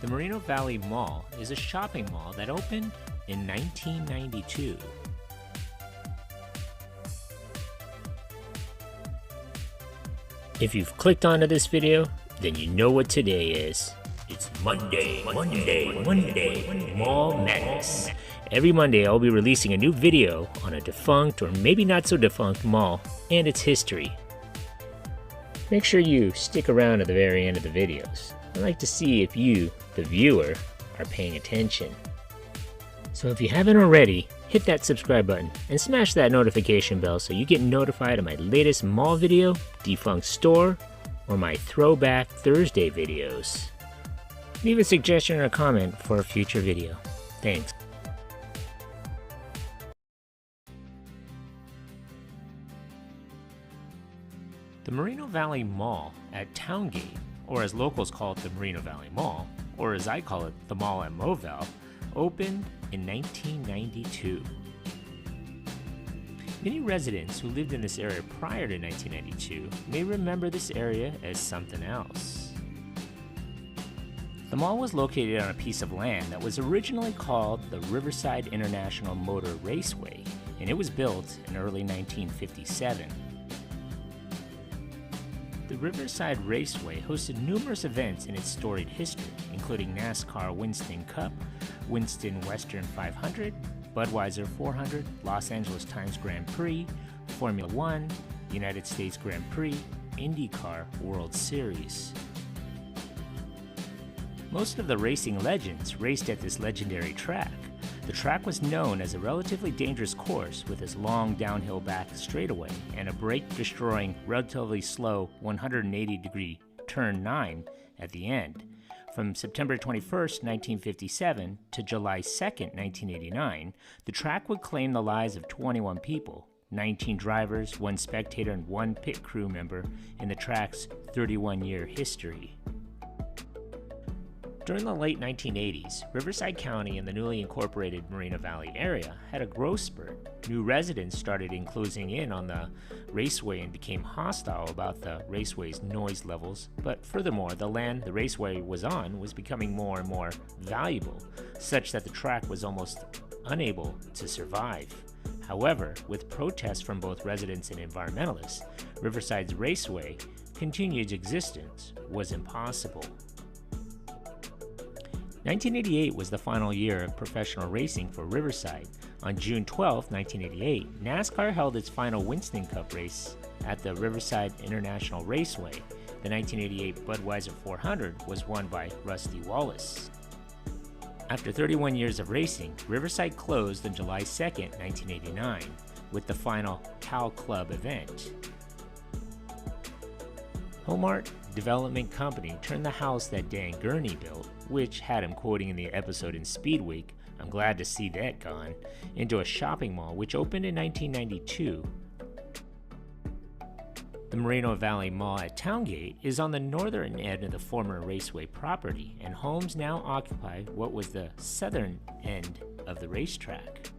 The Moreno Valley Mall is a shopping mall that opened in 1992. If you've clicked onto this video, then you know what today is. It's Monday, Mall Madness. Every Monday I'll be releasing a new video on a defunct or maybe not so defunct mall and its history. Make sure you stick around to the very end of the videos. I'd like to see if you, the viewer, are paying attention. So if you haven't already, hit that subscribe button and smash that notification bell so you get notified of my latest mall video, defunct store, or my Throwback Thursday videos. Leave a suggestion or a comment for a future video. Thanks. The Moreno Valley Mall at Towngate, or as locals call it the Moreno Valley Mall, or as I call it the Mall at Moval, opened in 1992. Many residents who lived in this area prior to 1992 may remember this area as something else. The mall was located on a piece of land that was originally called the Riverside International Motor Raceway, and it was built in early 1957. The Riverside Raceway hosted numerous events in its storied history, including NASCAR Winston Cup, Winston Western 500, Budweiser 400, Los Angeles Times Grand Prix, Formula One, United States Grand Prix, IndyCar World Series. Most of the racing legends raced at this legendary track. The track was known as a relatively dangerous course with its long downhill back straightaway and a brake-destroying, relatively slow 180-degree turn 9 at the end. From September 21, 1957 to July 2, 1989, the track would claim the lives of 21 people, 19 drivers, 1 spectator, and 1 pit crew member in the track's 31-year history. During the late 1980s, Riverside County and the newly incorporated Moreno Valley area had a growth spurt. New residents started enclosing in on the raceway and became hostile about the raceway's noise levels, but furthermore, the land the raceway was on was becoming more and more valuable, such that the track was almost unable to survive. However, with protests from both residents and environmentalists, Riverside's raceway continued existence was impossible. 1988 was the final year of professional racing for Riverside. On June 12, 1988, NASCAR held its final Winston Cup race at the Riverside International Raceway. The 1988 Budweiser 400 was won by Rusty Wallace. After 31 years of racing, Riverside closed on July 2, 1989, with the final Cal Club event. Homart Development Company turned the house that Dan Gurney built, which had him quoting in the episode in Speed Week, "I'm glad to see that gone," into a shopping mall which opened in 1992. The Moreno Valley Mall at Towngate is on the northern end of the former raceway property, and homes now occupy what was the southern end of the racetrack.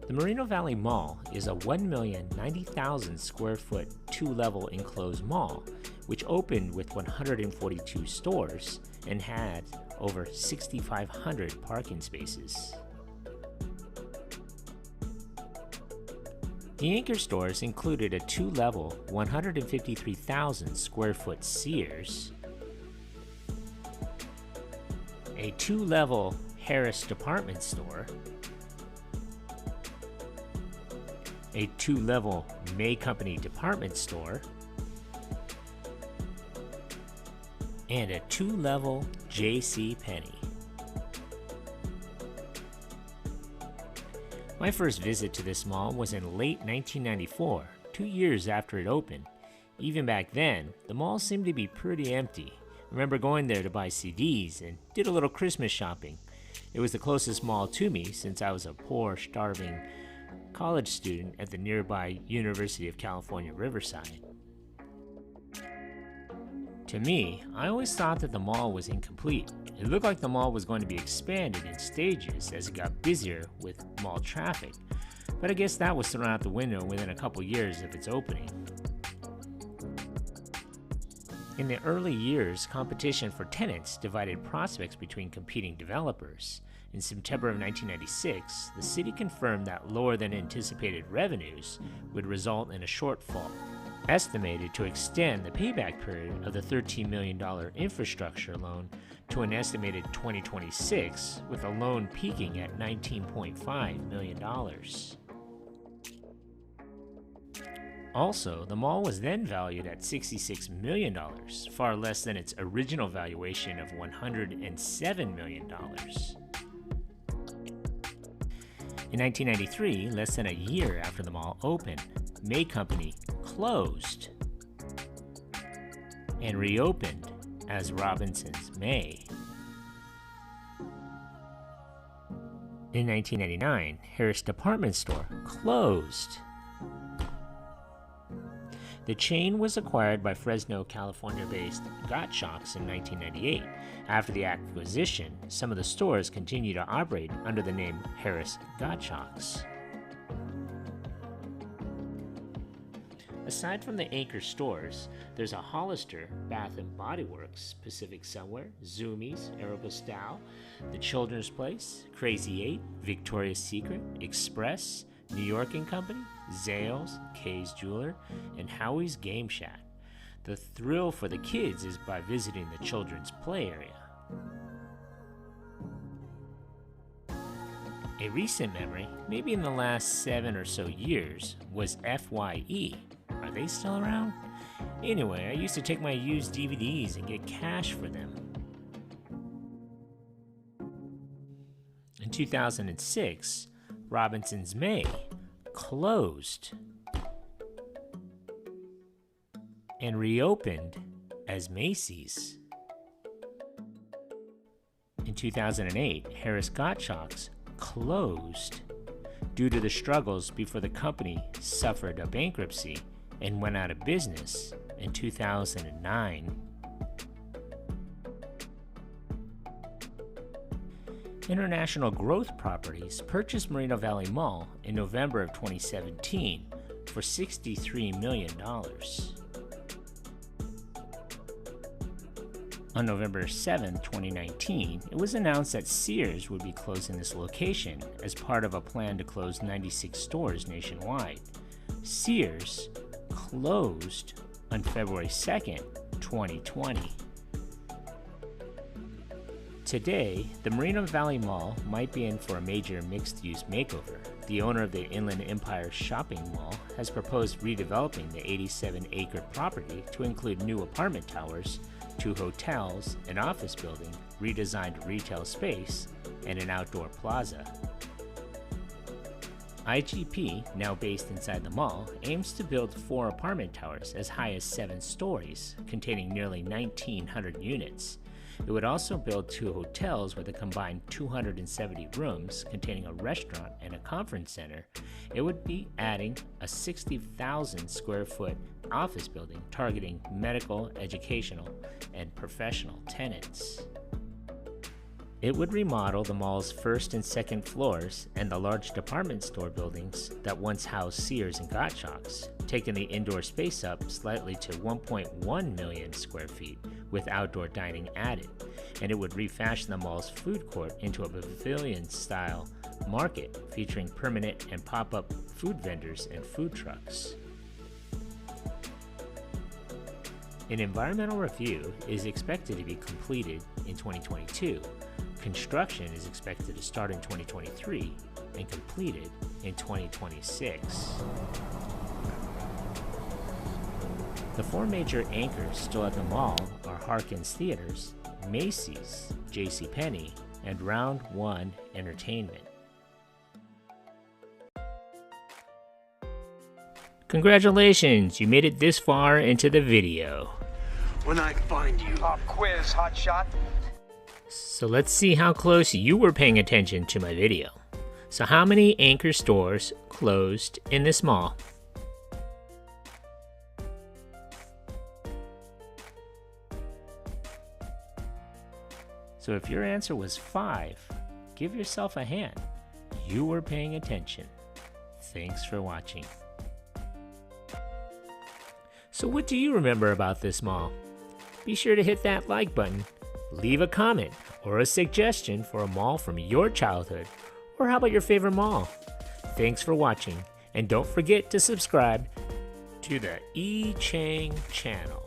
The Moreno Valley Mall is a 1,090,000 square foot, two-level enclosed mall, which opened with 142 stores and had over 6,500 parking spaces. The anchor stores included a two-level, 153,000 square foot Sears, a two-level Harris department store, a two-level May Company department store, and a two-level J.C. Penney. My first visit to this mall was in late 1994, 2 years after it opened. Even back then, the mall seemed to be pretty empty. I remember going there to buy CDs and did a little Christmas shopping. It was the closest mall to me since I was a poor, starving college student at the nearby University of California, Riverside. To me, I always thought that the mall was incomplete. It looked like the mall was going to be expanded in stages as it got busier with mall traffic, but I guess that was thrown out the window within a couple years of its opening. In the early years, competition for tenants divided prospects between competing developers. In September of 1996, the city confirmed that lower than anticipated revenues would result in a shortfall, estimated to extend the payback period of the $13 million infrastructure loan to an estimated 2026, with the loan peaking at $19.5 million. Also, the mall was then valued at $66 million, far less than its original valuation of $107 million. In 1993, less than a year after the mall opened, May Company closed and reopened as Robinson's May. In 1999, Harris Department Store closed. The chain was acquired by Fresno, California-based Gottschalks in 1998. After the acquisition, some of the stores continue to operate under the name Harris Gottschalks. Aside from the anchor stores, there's a Hollister, Bath & Body Works, Pacific Somewhere, Zoomies, Aeropostale, The Children's Place, Crazy 8, Victoria's Secret, Express, New York & Company, Zales, Kay's Jeweler, and Howie's Game Shack. The thrill for the kids is by visiting the children's play area. A recent memory, maybe in the last 7 or so years, was FYE. Are they still around? Anyway, I used to take my used DVDs and get cash for them. In 2006, Robinson's May closed and reopened as Macy's. In 2008, Harris Gottschalks closed due to the struggles before the company suffered a bankruptcy and went out of business in 2009. International Growth Properties purchased Moreno Valley Mall in November of 2017 for $63 million. On November 7, 2019, it was announced that Sears would be closing this location as part of a plan to close 96 stores nationwide. Sears closed on February 2, 2020. Today, the Moreno Valley Mall might be in for a major mixed-use makeover. The owner of the Inland Empire Shopping Mall has proposed redeveloping the 87-acre property to include new apartment towers, 2 hotels, an office building, redesigned retail space, and an outdoor plaza. IGP, now based inside the mall, aims to build 4 apartment towers as high as 7 stories, containing nearly 1,900 units. It would also build 2 hotels with a combined 270 rooms containing a restaurant and a conference center. It would be adding a 60,000 square foot office building targeting medical, educational, and professional tenants. It would remodel the mall's first and second floors and the large department store buildings that once housed Sears and Gottschalks, taking the indoor space up slightly to 1.1 million square feet with outdoor dining added, and it would refashion the mall's food court into a pavilion-style market featuring permanent and pop-up food vendors and food trucks. An environmental review is expected to be completed in 2022. Construction is expected to start in 2023 and completed in 2026. The 4 major anchors still at the mall are Harkins Theaters, Macy's, JCPenney, and Round 1 Entertainment. Congratulations, you made it this far into the video. When I find you. Pop quiz, hotshot. So let's see how close you were paying attention to my video. So how many anchor stores closed in this mall? So if your answer was 5, give yourself a hand. You were paying attention. Thanks for watching. So what do you remember about this mall? be sure to hit that like button, leave a comment or a suggestion for a mall from your childhood, or how about your favorite mall? Thanks for watching, and don't forget to subscribe to the E Chang channel.